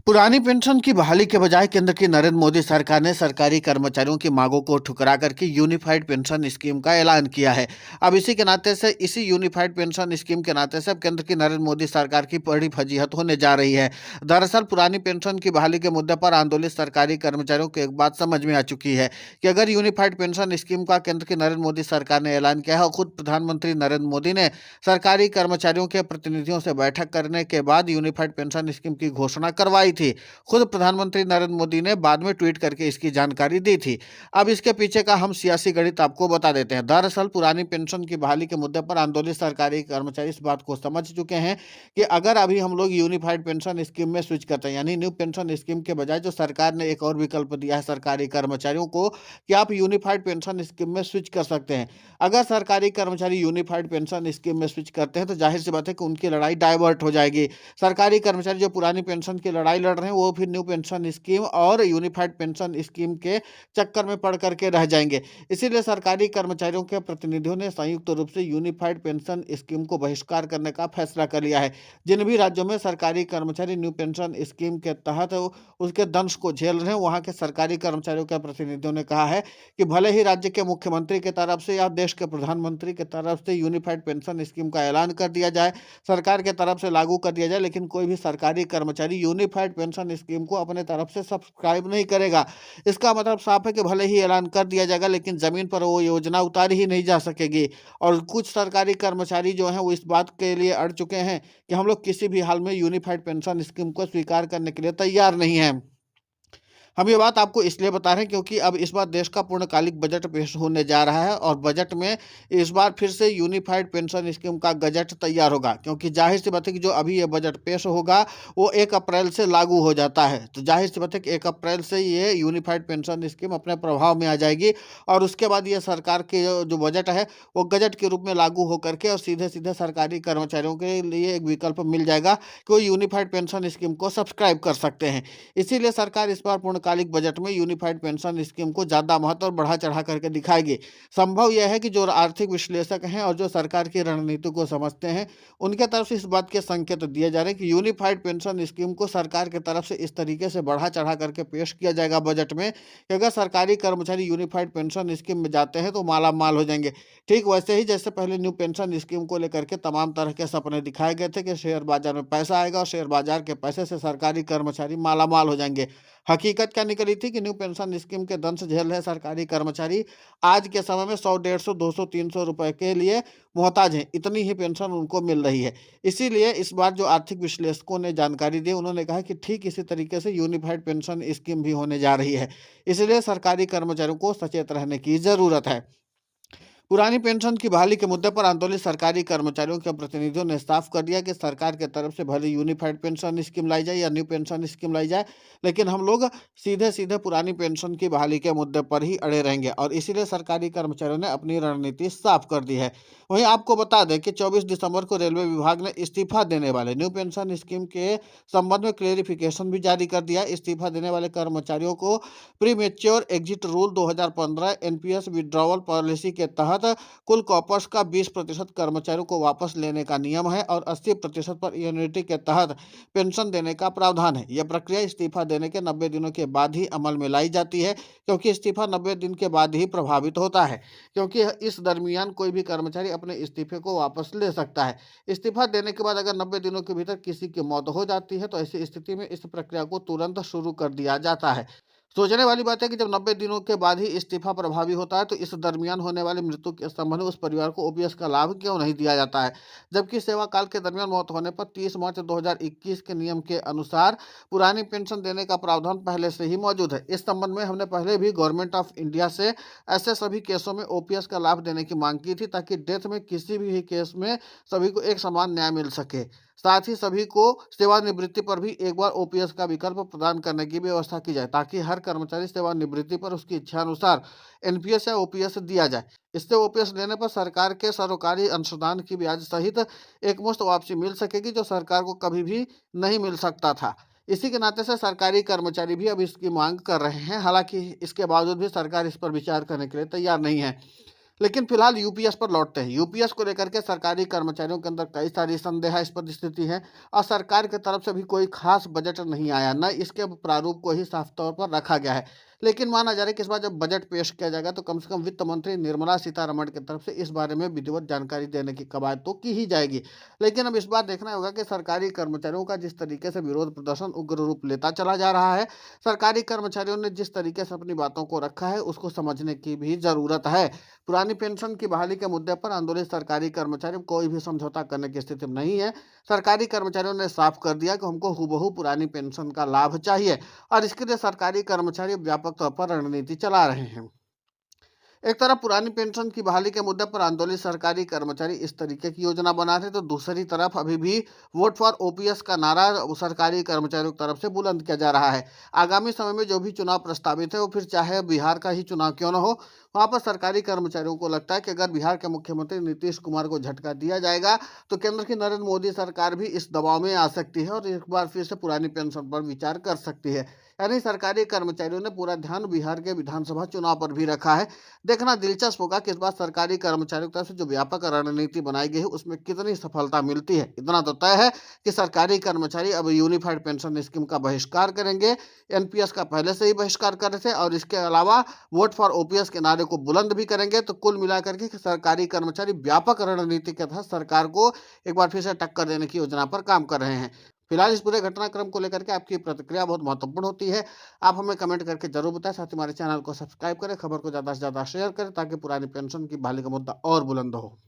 पुरानी पेंशन की बहाली के बजाय केंद्र की नरेंद्र मोदी सरकार ने सरकारी कर्मचारियों की मांगों को ठुकरा करके यूनिफाइड पेंशन स्कीम का ऐलान किया है। अब इसी यूनिफाइड पेंशन स्कीम के नाते से अब केंद्र की नरेंद्र मोदी सरकार की बड़ी फजीहत होने जा रही है। दरअसल पुरानी पेंशन की बहाली के मुद्दे पर आंदोलित सरकारी कर्मचारियों को एक बात समझ में आ चुकी है कि अगर यूनिफाइड पेंशन स्कीम का केंद्र की नरेंद्र मोदी सरकार ने ऐलान किया है और खुद प्रधानमंत्री नरेंद्र मोदी ने सरकारी कर्मचारियों के प्रतिनिधियों से बैठक करने के बाद यूनिफाइड पेंशन स्कीम की घोषणा करवाई थी। खुद प्रधानमंत्री नरेंद्र मोदी ने बाद में ट्वीट करके इसकी जानकारी दी थी। अब इसके पीछे का हम सियासी गणित आपको बता देते हैं। दरअसल पुरानी पेंशन की बहाली के मुद्दे पर आंदोलित सरकारी कर्मचारी इस बात को समझ चुके हैं कि अगर अभी हम लोग यूनिफाइड पेंशन स्कीम में स्विच करते हैं, यानी न्यू पेंशन स्कीम के बजाय जो सरकार ने एक और विकल्प दिया है सरकारी कर्मचारियों को कि आप यूनिफाइड पेंशन स्कीम में स्विच कर सकते हैं। अगर सरकारी कर्मचारी यूनिफाइड पेंशन स्कीम में स्विच करते हैं तो जाहिर सी बात है कि उनकी लड़ाई डाइवर्ट हो जाएगी। सरकारी कर्मचारी जो पुरानी पेंशन की लड़ाई लड़ रहे हैं वो फिर न्यू पेंशन स्कीम और यूनिफाइड पेंशन स्कीम के चक्कर में पड़ करके रह जाएंगे। इसीलिए सरकारी कर्मचारियों के प्रतिनिधियों ने संयुक्त रूप से यूनिफाइड पेंशन स्कीम को बहिष्कार करने का फैसला कर लिया है। जिन भी राज्यों में सरकारी कर्मचारी न्यू पेंशन स्कीम के तहत उसके दंश को झेल रहे हैं, वहां के सरकारी कर्मचारियों के प्रतिनिधियों ने कहा है कि भले ही राज्य के मुख्यमंत्री की तरफ से या देश के प्रधानमंत्री की तरफ से यूनिफाइड पेंशन स्कीम का ऐलान कर दिया जाए, सरकार के तरफ से लागू कर दिया जाए, लेकिन कोई भी सरकारी कर्मचारी यूनिफाइड पेंशन स्कीम को अपने तरफ से सब्सक्राइब नहीं करेगा। इसका मतलब साफ है कि भले ही ऐलान कर दिया जाएगा लेकिन जमीन पर वो योजना उतारी ही नहीं जा सकेगी। और कुछ सरकारी कर्मचारी जो हैं वो इस बात के लिए अड़ चुके हैं कि हम लोग किसी भी हाल में यूनिफाइड पेंशन स्कीम को स्वीकार करने के लिए तैयार नहीं हैं। हम ये बात आपको इसलिए बता रहे हैं क्योंकि अब इस बार देश का पूर्णकालिक बजट पेश होने जा रहा है और बजट में इस बार फिर से यूनिफाइड पेंशन स्कीम का गजट तैयार होगा, क्योंकि जाहिर सी बात है कि जो अभी ये बजट पेश होगा वो 1 अप्रैल से लागू हो जाता है। तो जाहिर सी बात है कि 1 अप्रैल से ये यूनिफाइड पेंशन स्कीम अपने प्रभाव में आ जाएगी और उसके बाद ये सरकार के जो बजट है वो गजट के रूप में लागू होकर के और सीधे सीधे सरकारी कर्मचारियों के लिए एक विकल्प मिल जाएगा कि वो यूनिफाइड पेंशन स्कीम को सब्सक्राइब कर सकते हैं। इसीलिए सरकार इस बार पूर्णकालिक बजट में यूनिफाइड पेंशन स्कीम को ज्यादा महत्व और बढ़ा चढ़ा करके दिखाएगी। संभव यह है कि जो आर्थिक विश्लेषक हैं और जो सरकार की रणनीति को समझते हैं उनके तरफ से इस बात के संकेत दिए जा रहे हैं कि यूनिफाइड पेंशन स्कीम को सरकार की तरफ से इस तरीके से बढ़ा चढ़ा करके पेश किया जाएगा बजट में कि अगर सरकारी कर्मचारी यूनिफाइड पेंशन स्कीम में जाते हैं तो माला माल हो जाएंगे। ठीक वैसे ही जैसे पहले न्यू पेंशन स्कीम को लेकर के तमाम तरह के सपने दिखाए गए थे कि शेयर बाजार में पैसा आएगा और शेयर बाजार के पैसे से सरकारी कर्मचारी माला माल हो जाएंगे। हकीकत क्या निकली थी कि न्यू पेंशन स्कीम के दंश झेल रहे सरकारी कर्मचारी आज के समय में 100, 150, 200, 300 रुपए के लिए मोहताज हैं। इतनी ही पेंशन उनको मिल रही है। इसीलिए इस बार जो आर्थिक विश्लेषकों ने जानकारी दी उन्होंने कहा कि ठीक इसी तरीके से यूनिफाइड पेंशन स्कीम भी होने जा रही है। इसलिए सरकारी कर्मचारियों को सचेत रहने की जरूरत है। पुरानी पेंशन की बहाली के मुद्दे पर आंदोलित सरकारी कर्मचारियों के प्रतिनिधियों ने साफ कर दिया कि सरकार की तरफ से भले यूनिफाइड पेंशन स्कीम लाई जाए या न्यू पेंशन स्कीम लाई जाए, लेकिन हम लोग सीधे सीधे पुरानी पेंशन की बहाली के मुद्दे पर ही अड़े रहेंगे और इसीलिए सरकारी कर्मचारियों ने अपनी रणनीति साफ कर दी है। वहीं आपको बता दें कि 24 दिसंबर को रेलवे विभाग ने इस्तीफा देने वाले न्यू पेंशन स्कीम के संबंध में क्लेरिफिकेशन भी जारी कर दिया। इस्तीफा देने वाले कर्मचारियों को pre mature exit rule 2015 NPS withdrawal policy के तहत कुल कॉर्पस का 20% कर्मचारियों को वापस लेने का नियम है और 80% पर एन्युटी के तहत पेंशन देने का प्रावधान है। यह प्रक्रिया इस्तीफा देने के 90 दिनों के बाद ही अमल में लाई जाती है, क्योंकि इस्तीफा 90 दिन के बाद ही प्रभावित होता है, क्योंकि इस दरमियान कोई भी कर्मचारी अपने इस्तीफे को वापस ले सकता है। इस्तीफा देने के बाद अगर 90 दिनों के भीतर किसी की मौत हो जाती है तो ऐसी स्थिति में इस प्रक्रिया को तुरंत शुरू कर दिया जाता है। सोचने वाली बात है कि जब 90 दिनों के बाद ही इस्तीफा प्रभावी होता है तो इस दरमियान होने वाली मृत्यु के संबंध में उस परिवार को ओपीएस का लाभ क्यों नहीं दिया जाता है, जबकि सेवा काल के दरमियान मौत होने पर 30 मार्च 2021 के नियम के अनुसार पुरानी पेंशन देने का प्रावधान पहले से ही मौजूद है। इस संबंध में हमने पहले भी गवर्नमेंट ऑफ इंडिया से ऐसे सभी केसों में ओपीएस का लाभ देने की मांग की थी ताकि डेथ में किसी भी केस में सभी को एक समान न्याय मिल सके। साथ ही सभी को सेवानिवृत्ति पर भी एक बार ओपीएस का विकल्प प्रदान करने की व्यवस्था की जाए ताकि हर कर्मचारी सेवानिवृत्ति पर उसकी इच्छा अनुसार एनपीएस या ओपीएस दिया जाए। इससे ओपीएस लेने पर सरकार के सरोकारी अंशदान की ब्याज सहित एकमुश्त वापसी मिल सकेगी, जो सरकार को कभी भी नहीं मिल सकता था। इसी के नाते से सरकारी कर्मचारी भी अब इसकी मांग कर रहे हैं। हालांकि इसके बावजूद भी सरकार इस पर विचार करने के लिए तैयार नहीं है। लेकिन फिलहाल यूपीएस पर लौटते हैं। यूपीएस को लेकर के सरकारी कर्मचारियों के अंदर कई सारी संदेहास्पद स्थिति है और सरकार की तरफ से भी कोई खास बजट नहीं आया, न इसके प्रारूप को ही साफ तौर पर रखा गया है। लेकिन माना जा रहा है कि इस बार जब बजट पेश किया जाएगा तो कम से कम वित्त मंत्री निर्मला सीतारमण की तरफ से इस बारे में विधिवत जानकारी देने की कवायद तो की ही जाएगी। लेकिन अब इस बार देखना होगा कि सरकारी कर्मचारियों का जिस तरीके से विरोध प्रदर्शन उग्र रूप लेता चला जा रहा है, सरकारी कर्मचारियों ने जिस तरीके से अपनी बातों को रखा है, उसको समझने की भी जरूरत है। पुरानी पेंशन की बहाली के मुद्दे पर आंदोलित सरकारी कर्मचारी कोई भी समझौता करने की स्थिति में नहीं है। सरकारी कर्मचारियों ने साफ कर दिया कि हमको हूबहू पुरानी पेंशन का लाभ चाहिए और इसके लिए सरकारी कर्मचारी व्यापक तौर पर रणनीति चला रहे हैं। एक तरफ पुरानी पेंशन की बहाली के मुद्दे पर आंदोलित सरकारी कर्मचारी इस तरीके की योजना बना रहे, तो दूसरी तरफ अभी भी वोट फॉर ओपीएस का नारा सरकारी कर्मचारियों की तरफ से बुलंद किया जा रहा है। आगामी समय में जो भी चुनाव प्रस्तावित है, वो फिर चाहे बिहार का ही चुनाव क्यों न हो, वहां पर सरकारी कर्मचारियों को लगता है कि अगर बिहार के मुख्यमंत्री नीतीश कुमार को झटका दिया जाएगा तो केंद्र की नरेंद्र मोदी सरकार भी इस दबाव में आ सकती है और एक बार फिर से पुरानी पेंशन पर विचार कर सकती है। यानी सरकारी कर्मचारियों ने पूरा ध्यान बिहार के विधानसभा चुनाव पर भी रखा है। देखना दिलचस्प होगा कि इस बार सरकारी कर्मचारियों की तरफ से जो व्यापक रणनीति बनाई गई है उसमें कितनी सफलता मिलती है। इतना तो तय है कि सरकारी कर्मचारी अब यूनिफाइड पेंशन स्कीम का बहिष्कार करेंगे। एनपीएस का पहले से ही बहिष्कार कर रहे थे और इसके अलावा वोट फॉर ओपीएस के नारे को बुलंद भी करेंगे। तो कुल मिलाकर के सरकारी कर्मचारी व्यापक रणनीति के तहत सरकार को एक बार फिर से टक्कर देने की योजना पर काम कर रहे हैं। फिलहाल इस पूरे घटनाक्रम को लेकर के आपकी प्रतिक्रिया बहुत महत्वपूर्ण होती है। आप हमें कमेंट करके जरूर बताएं। साथ ही हमारे चैनल को सब्सक्राइब करें, खबर को ज़्यादा से ज़्यादा शेयर करें ताकि पुरानी पेंशन की बहाली का मुद्दा और बुलंद हो।